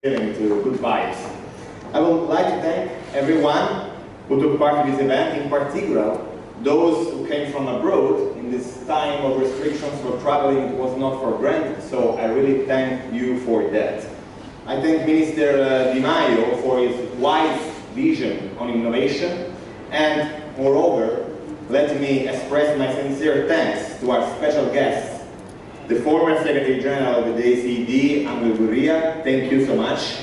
feeling to good vibes. I would like to thank everyone who took part in this event, in particular those who came from abroad. In this time of restrictions for traveling, it was not for granted, so I really thank you for that. I thank Minister Di Maio for his wise vision on innovation, and moreover, let me express my sincere thanks to our special guests, the former Secretary General of the ACD, Angel, thank you so much,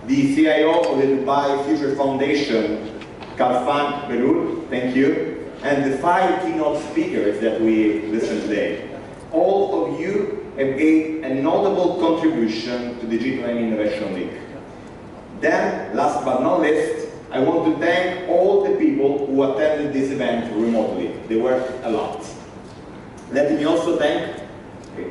the CIO of the Dubai Future Foundation, Kalfan Belul, thank you, and the 5 keynote speakers that we listened today. All of you have made a notable contribution to the G20 Innovation League. Then, last but not least, I want to thank all the people who attended this event remotely. They worked a lot. Let me also thank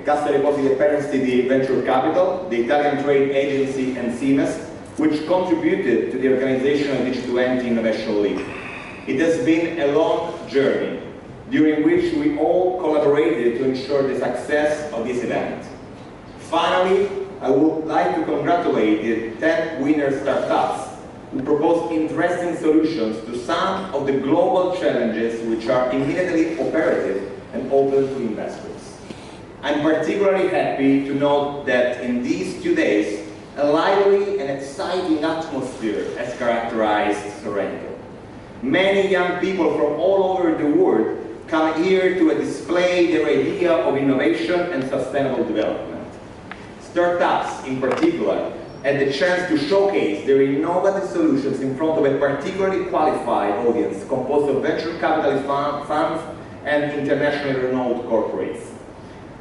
Cassa Depositi e Prestiti Venture Capital, the Italian Trade Agency, and CIMES, which contributed to the organization of the G20 Innovation League. It has been a long journey, during which we all collaborated to ensure the success of this event. Finally, I would like to congratulate the 10 winner startups who propose interesting solutions to some of the global challenges which are immediately operative and open to investors. I'm particularly happy to note that in these 2 days, a lively and exciting atmosphere has characterized Sorrento. Many young people from all over the world come here to display their idea of innovation and sustainable development. Startups, in particular, had the chance to showcase their innovative solutions in front of a particularly qualified audience composed of venture capitalist funds and internationally renowned corporates.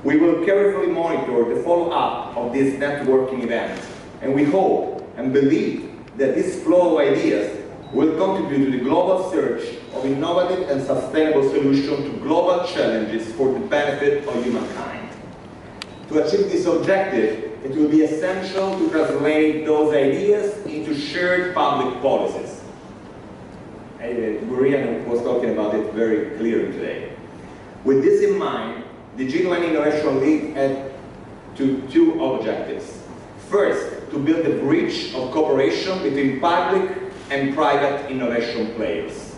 We will carefully monitor the follow-up of this networking event, and we hope and believe that this flow of ideas will contribute to the global search of innovative and sustainable solutions to global challenges for the benefit of humankind. To achieve this objective, it will be essential to translate those ideas into shared public policies. Gurian was talking about it very clearly today. With this in mind, the G20 Innovation League had two objectives. First, to build a bridge of cooperation between public and private innovation players,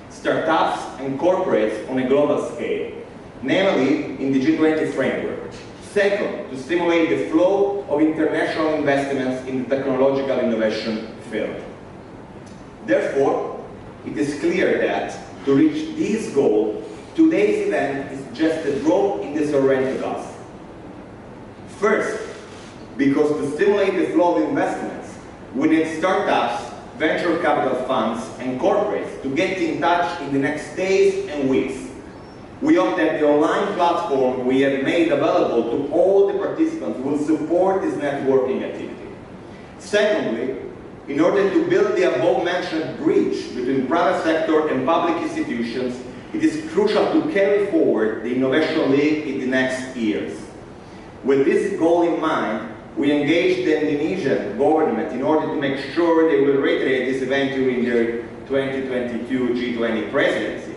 startups and corporates on a global scale, namely in the G20 framework. Second, to stimulate the flow of international investments in the technological innovation field. Therefore, it is clear that to reach this goal, today's event is just a drop in the Sorrento glass. First, because to stimulate the flow of investments, we need startups, venture capital funds, and corporates to get in touch in the next days and weeks. We hope that the online platform we have made available to all the participants will support this networking activity. Secondly, in order to build the above-mentioned bridge between private sector and public institutions, it is crucial to carry forward the Innovation League in the next years. With this goal in mind, we engaged the Indonesian government in order to make sure they will reiterate this event during their 2022 G20 presidency.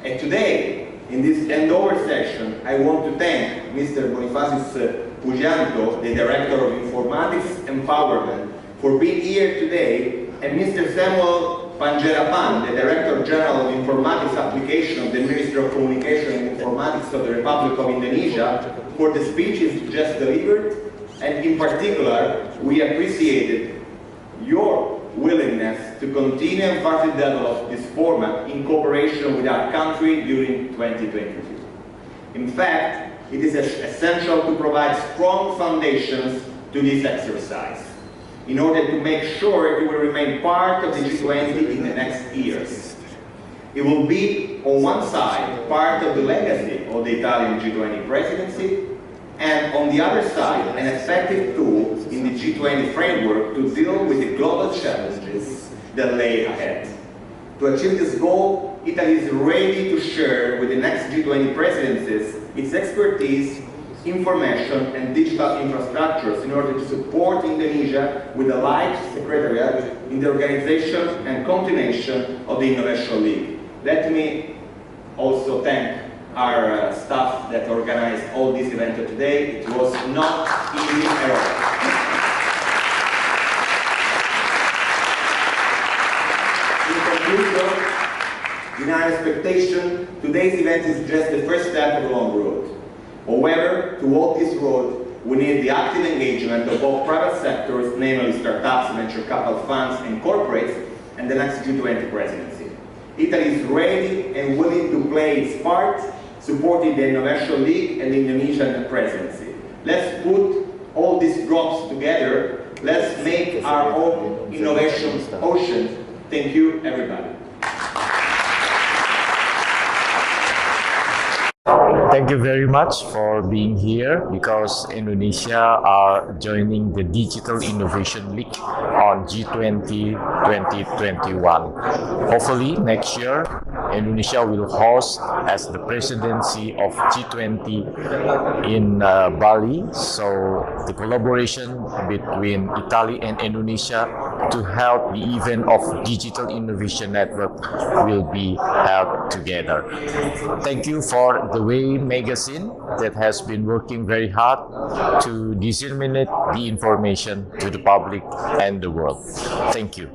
And today, in this handover session, I want to thank Mr. Bonifasius Pudjianto, the Director of Informatics Empowerment, for being here today, and Mr. Samuel Panjarapan, the Director General of Informatics Application of the Ministry of Communication and Informatics of the Republic of Indonesia, for the speeches just delivered. And in particular, we appreciated your willingness to continue and further develop this format in cooperation with our country during 2022. In fact, it is essential to provide strong foundations to this exercise in order to make sure it will remain part of the G20 in the next years. It will be, on one side, part of the legacy of the Italian G20 presidency, and on the other side, an effective tool in the G20 framework to deal with the global challenges that lay ahead. To achieve this goal, Italy is ready to share with the next G20 presidencies its expertise, information, and digital infrastructures in order to support Indonesia with a light secretariat in the organization and continuation of the Innovation League. Let me also thank our staff that organized all this event today. It was not easy at all. In our expectation, today's event is just the first step of a long road. However, to walk this road, we need the active engagement of both private sectors, namely startups, venture capital funds, and corporates, and the next G20 presidency. Italy is ready and willing to play its part, supporting the Innovation League and the Indonesian presidency. Let's put all these drops together. Let's make our own innovation ocean. Thank you, everybody. Thank you very much for being here, because Indonesia are joining the Digital Innovation League on G20 2021. Hopefully next year Indonesia will host as the presidency of G20 in Bali. So the collaboration between Italy and Indonesia to help the event of Digital Innovation Network will be held together. Thank you for TheWayMagazine that has been working very hard to disseminate the information to the public and the world. Thank you.